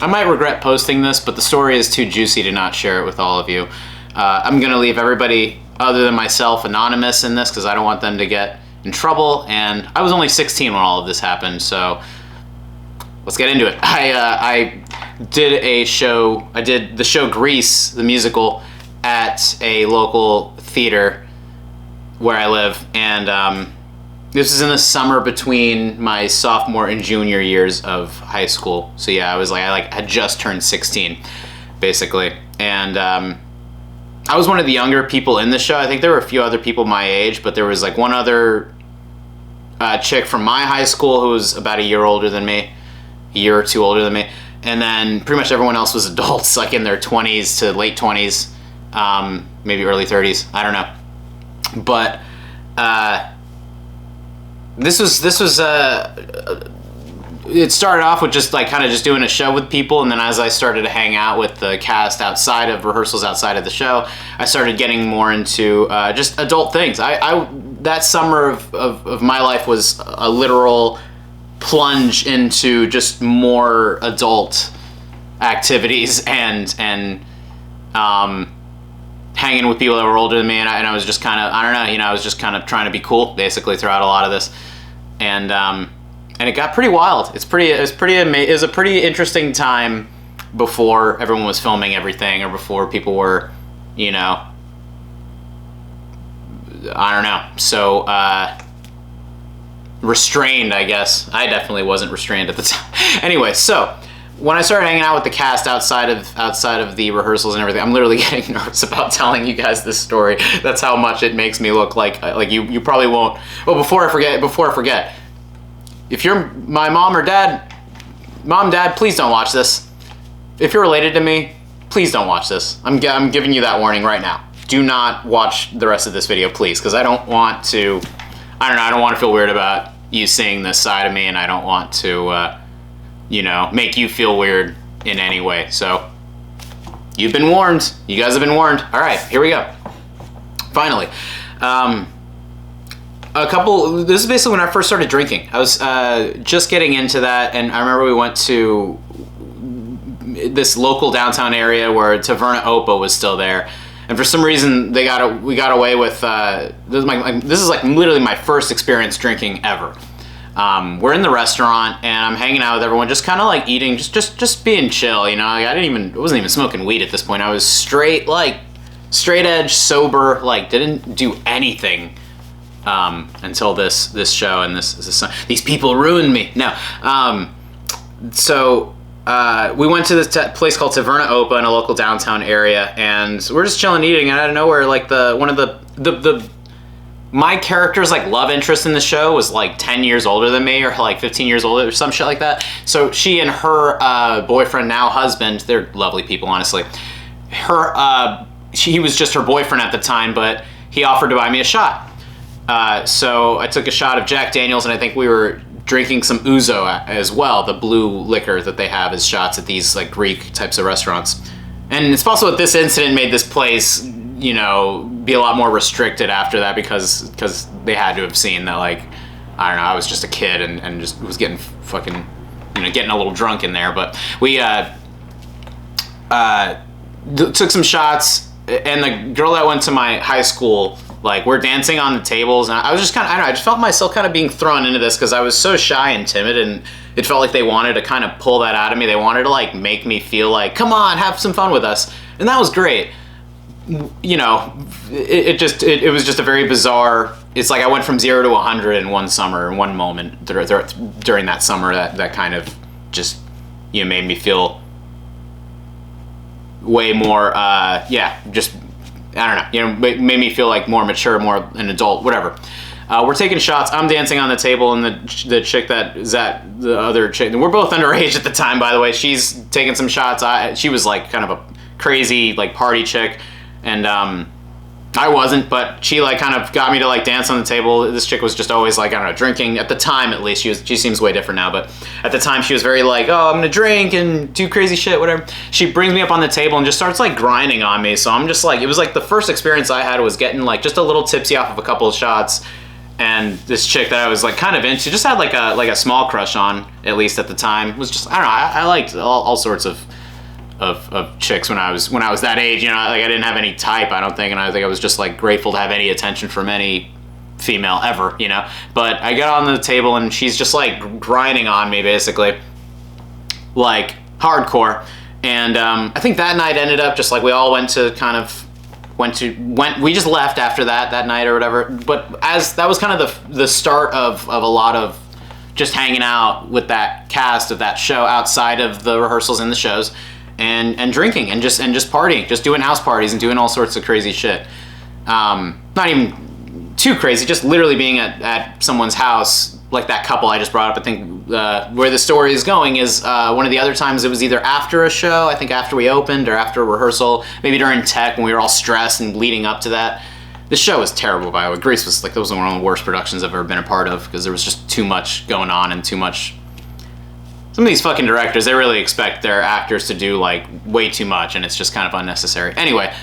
I might regret posting this, but the story is too juicy to not share it with all of you. I'm gonna leave everybody other than myself anonymous in this because I don't want them to get in trouble, and I was only 16 when all of this happened, so let's get into it. I did a show, I did the show Grease, the musical, at a local theater where I live, and this was in the summer between my sophomore and junior years of high school. So yeah, I had just turned 16, basically, and I was one of the younger people in the show. I think there were a few other people my age, but there was like one other chick from my high school who was about a year older than me, a year or two older than me, and then pretty much everyone else was adults, like in their 20s to late 20s, maybe early 30s. I don't know, but this was it started off with just like kind of just doing a show with people, and then as I started to hang out with the cast outside of rehearsals, outside of the show, I started getting more into just adult things. I that summer of my life was a literal plunge into just more adult activities and hanging with people that were older than me, and I was just kind of, I don't know, I was just kind of trying to be cool basically throughout a lot of this, and it got pretty wild. It was a pretty interesting time before everyone was filming everything, or before people were, I don't know, so restrained, I guess. I definitely wasn't restrained at the time. Anyway, so when I started hanging out with the cast outside of the rehearsals and everything, I'm literally getting nervous about telling you guys this story. That's how much it makes me look like you probably won't. Well, before I forget, if you're my mom, dad, please don't watch this. If you're related to me, please don't watch this. I'm giving you that warning right now. Do not watch the rest of this video, please, because I don't want to feel weird about you seeing this side of me, and I don't want to, make you feel weird in any way. So, you've been warned. You guys have been warned. All right, here we go. Finally. This is basically when I first started drinking. I was just getting into that, and I remember we went to this local downtown area where Taverna Opa was still there. And for some reason, we got away with, this is like literally my first experience drinking ever. We're in the restaurant, and I'm hanging out with everyone, just kind of like eating, just being chill, I wasn't even smoking weed at this point. I was straight edge, sober, didn't do anything until this show and these people ruined me. No. We went to this place called Taverna Opa in a local downtown area, and we're just chilling eating, and out of nowhere, my character's love interest in the show was 10 years older than me, or 15 years older, or some shit like that. So she and her boyfriend, now husband, they're lovely people, honestly. He was just her boyfriend at the time, but he offered to buy me a shot. So I took a shot of Jack Daniels, and I think we were drinking some ouzo as well, the blue liquor that they have as shots at these Greek types of restaurants. And it's possible that this incident made this place, be a lot more restricted after that, because they had to have seen that, I don't know, I was just a kid and just was getting fucking, getting a little drunk in there. But we took some shots, and the girl that went to my high school, we're dancing on the tables, and I was just kind of, I don't know, I just felt myself kind of being thrown into this because I was so shy and timid, and it felt like they wanted to kind of pull that out of me. They wanted to make me feel come on, have some fun with us, and that was great. It was just a very bizarre, it's I went from 0 to 100 in one summer, in one moment during that summer that kind of just, made me feel way more, just, I don't know, made me feel more mature, more an adult, whatever. We're taking shots. I'm dancing on the table, and the chick the other chick, we're both underage at the time, by the way. She's taking some shots. She was kind of a crazy party chick, and I wasn't, but she kind of got me to dance on the table. This chick was just always I don't know, drinking at the time, at least. She seems way different now, but at the time she was very oh, I'm gonna drink and do crazy shit, whatever. She brings me up on the table and just starts grinding on me. So I'm just it was the first experience I had was getting just a little tipsy off of a couple of shots, And this chick that I was like kind of into, just had like a small crush on, at least at the time, was just, I don't know, I liked all sorts of chicks when I was that age, like I didn't have any type, I don't think, and I think I was just like grateful to have any attention from any female ever, But I got on the table and she's just like grinding on me basically, like hardcore. And I think that night ended up just like we all we just left after that night or whatever. But as that was kind of the start of a lot of just hanging out with that cast of that show outside of the rehearsals and the shows, and drinking and just partying, just doing house parties and doing all sorts of crazy shit. Not even too crazy, just literally being at someone's house, like that couple I just brought up. I think where the story is going is one of the other times it was either after a show, I think after we opened, or after a rehearsal, maybe during tech when we were all stressed and leading up to that. The show was terrible, by the way. Grease was like, that was one of the worst productions I've ever been a part of, because there was just too much going on and too much. Some of these fucking directors, they really expect their actors to do like way too much, and it's just kind of unnecessary. Anyway,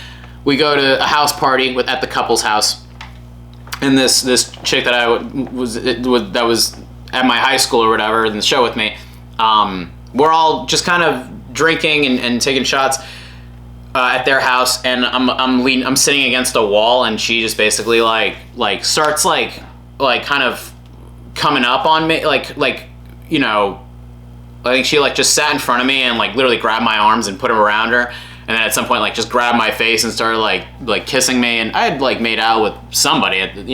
we go to a house party at the couple's house. And this chick that that was at my high school or whatever in the show with me, we're all just kind of drinking and taking shots at their house, and I'm sitting against a wall, and she just basically like starts like kind of coming up on me, like I think she like just sat in front of me and like literally grabbed my arms and put them around her. And then at some point, like, just grabbed my face and started, like kissing me. And I had, like, made out with somebody. I think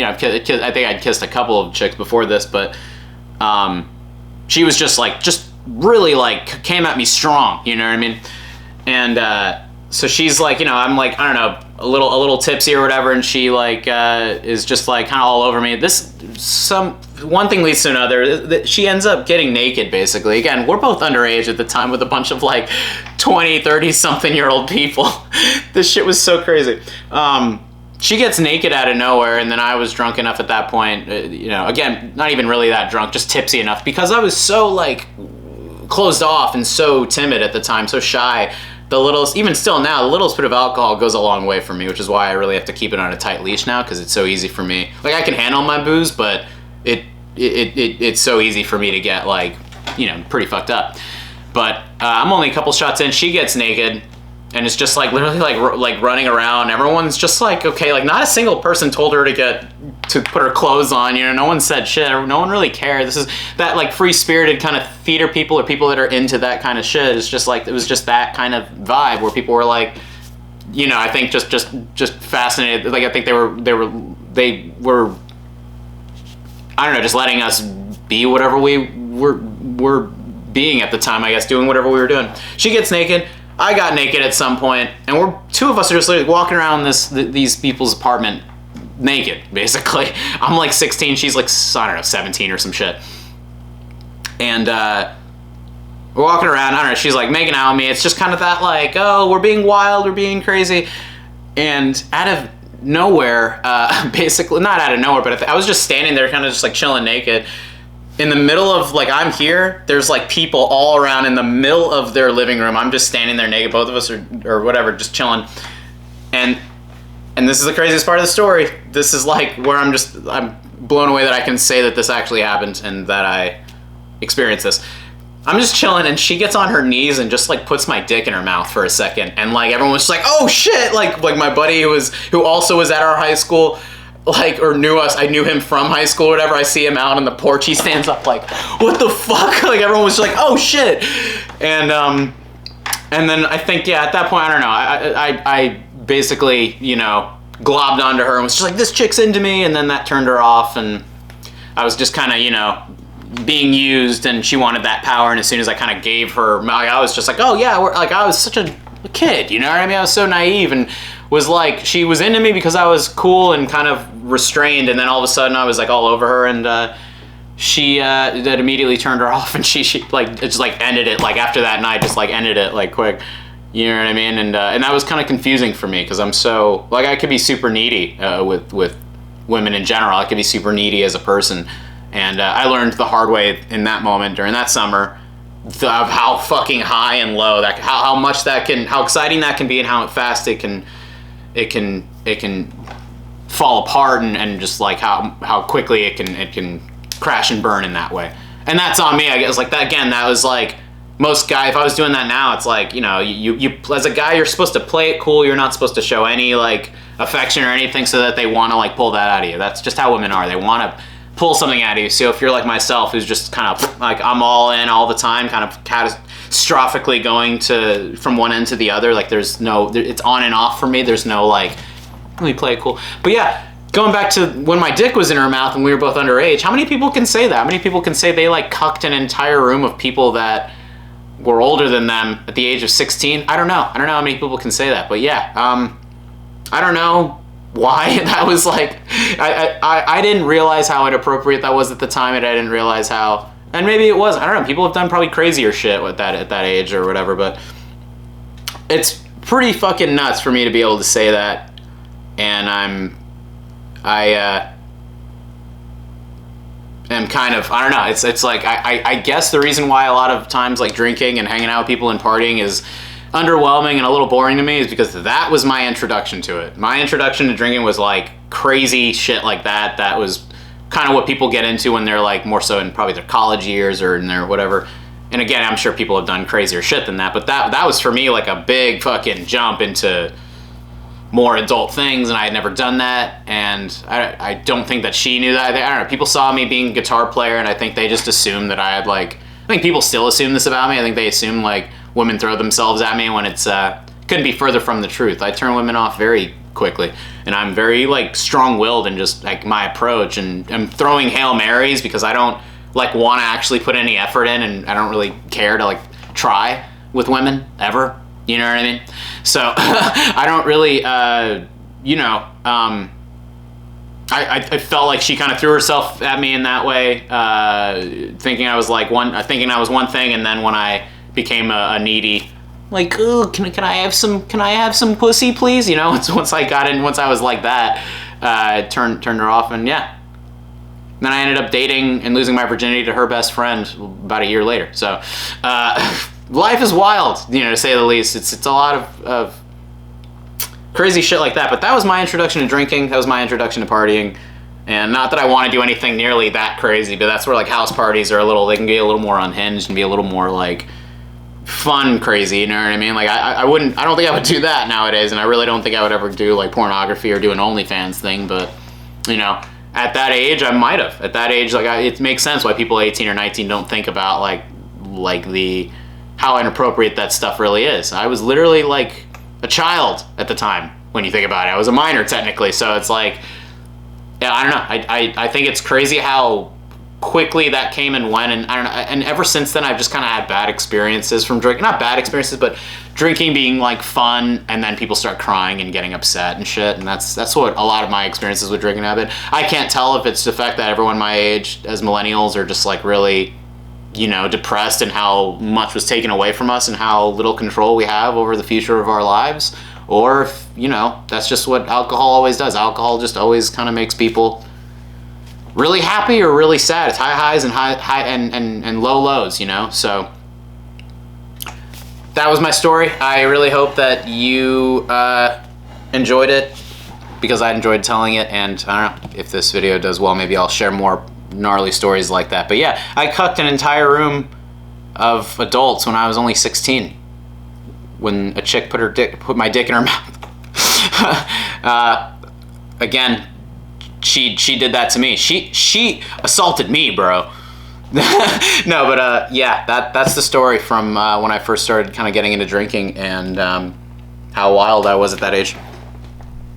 I'd kissed a couple of chicks before this. But she was just really, like, came at me strong. You know what I mean? And so she's, like, I'm, like, I don't know, a little tipsy or whatever. And she, like, is just, like, kind of all over me. One thing leads to another. She ends up getting naked, basically. Again, we're both underage at the time with a bunch of, like, 20, 30-something-year-old people. This shit was so crazy. She gets naked out of nowhere, and then I was drunk enough at that point, again, not even really that drunk, just tipsy enough, because I was so, like, closed off and so timid at the time, so shy. Even still now, the littlest bit of alcohol goes a long way for me, which is why I really have to keep it on a tight leash now, because it's so easy for me. Like, I can handle my booze, but it's so easy for me to get, like, pretty fucked up. But I'm only a couple shots in. She gets naked, and it's just like literally like running around. Everyone's just like, okay, like not a single person told her to put her clothes on. No one said shit. No one really cared. This is that like free spirited kind of theater people, or people that are into that kind of shit. It's just like, it was just that kind of vibe where people were like, I think just fascinated. Like I think they were I don't know, just letting us be whatever we were being at the time, I guess, doing whatever we were doing. She gets naked. I got naked at some point, and two of us are just literally walking around these people's apartment naked, basically. I'm like 16, she's like, I don't know, 17 or some shit. And we're walking around, I don't know, she's like making out with me. It's just kind of that like, oh, we're being wild, we're being crazy. And out of nowhere, basically, not out of nowhere, but I was just standing there kind of just like chilling naked. In the middle of, like, I'm here, there's, like, people all around in the middle of their living room. I'm just standing there naked, both of us or whatever, just chilling. And this is the craziest part of the story. This is, like, where I'm blown away that I can say that this actually happened and that I experienced this. I'm just chilling, and she gets on her knees and just, like, puts my dick in her mouth for a second. And, like, everyone was just like, oh, shit! Like my buddy who also was at our high school, like, or knew us, I knew him from high school or whatever, I see him out on the porch, he stands up like, what the fuck? Like, everyone was just like, oh shit. And then I think, yeah, at that point, I don't know, I basically, globbed onto her and was just like, this chick's into me, and then that turned her off, and I was just kind of, being used, and she wanted that power, and as soon as I kind of gave her, I was just like, oh yeah, I was such a kid, you know what I mean? I was so naive, and was like, she was into me because I was cool and kind of restrained, and then all of a sudden I was like all over her, and she that immediately turned her off, and she like, it just like ended it, like after that night, just like ended it like quick, you know what I mean? And that was kind of confusing for me, because I'm so, like, I could be super needy with women in general. I could be super needy as a person, and I learned the hard way in that moment during that summer of how fucking high and low that, how much that can, how exciting that can be, and how fast it can fall apart and just like how quickly it can crash and burn in that way. And that's on me, I guess. Like that again, that was like most guy. If I was doing that now, it's like, you know, you as a guy, you're supposed to play it cool. You're not supposed to show any like affection or anything so that they want to like pull that out of you. That's just how women are. They want to pull something out of you. So if you're like myself, who's just kind of like I'm all in all the time, kind of catastrophically going from one end to the other, like there's no, it's on and off for me. There's no like, let me play it cool. But yeah, going back to when my dick was in her mouth and we were both underage, how many people can say that? How many people can say they like cucked an entire room of people that were older than them at the age of 16? I don't know how many people can say that. But yeah, I don't know why that was like, I didn't realize how inappropriate that was at the time, and I didn't realize how, and maybe it was, I don't know, people have done probably crazier shit with that at that age or whatever, but it's pretty fucking nuts for me to be able to say that. And I am kind of, I don't know, it's like, I guess the reason why a lot of times like drinking and hanging out with people and partying is underwhelming and a little boring to me is because that was my introduction to it. My introduction to drinking was like crazy shit like that. That was kind of what people get into when they're like more so in probably their college years or in their whatever. And again, I'm sure people have done crazier shit than that, but that was for me like a big fucking jump into more adult things, and I had never done that, and I don't think that she knew that. I don't know, people saw me being a guitar player, and I think they just assumed that I had like, I think people still assume this about me. I think they assume like women throw themselves at me when it's couldn't be further from the truth. I turn women off very quickly, and I'm very like strong-willed and just like my approach, and I'm throwing Hail Marys because I don't like want to actually put any effort in, and I don't really care to like try with women ever. You know what I mean? So I don't really, you know, I felt like she kind of threw herself at me in that way, thinking I was like thinking I was one thing, and then when I became a needy, like, ooh, can I have some pussy, please? You know, once I was like that, turned her off, and yeah. Then I ended up dating and losing my virginity to her best friend about a year later. So, life is wild, you know, to say the least. It's a lot of crazy shit like that. But that was my introduction to drinking. That was my introduction to partying. And not that I want to do anything nearly that crazy, but that's where like house parties are they can be a little more unhinged and be a little more like fun crazy, you know what I mean? Like I don't think I would do that nowadays, and I really don't think I would ever do like pornography or do an OnlyFans thing, but you know, at that age I might have. At that age, like it makes sense why people 18 or 19 don't think about like the how inappropriate that stuff really is. I was literally like a child at the time when you think about it. I was a minor technically, so it's like, yeah, I don't know. I think it's crazy how quickly that came and went, and I don't know. And ever since then, I've just kind of had bad experiences from drinking. Not bad experiences, but drinking being like fun, and then people start crying and getting upset and shit. And that's what a lot of my experiences with drinking have been. I can't tell if it's the fact that everyone my age as millennials are just like really, you know, depressed and how much was taken away from us and how little control we have over the future of our lives, or if, you know, that's just what alcohol always does. Alcohol just always kind of makes people really happy or really sad. It's high highs and high and low lows, you know. So that was my story. I really hope that you enjoyed it, because I enjoyed telling it, and I don't know if this video does well, maybe I'll share more gnarly stories like that. But yeah, I cucked an entire room of adults when I was only 16, when a chick put my dick in her mouth. Again, she did that to me. She assaulted me, bro. No, but yeah, that's the story from when I first started kind of getting into drinking, and how wild I was at that age.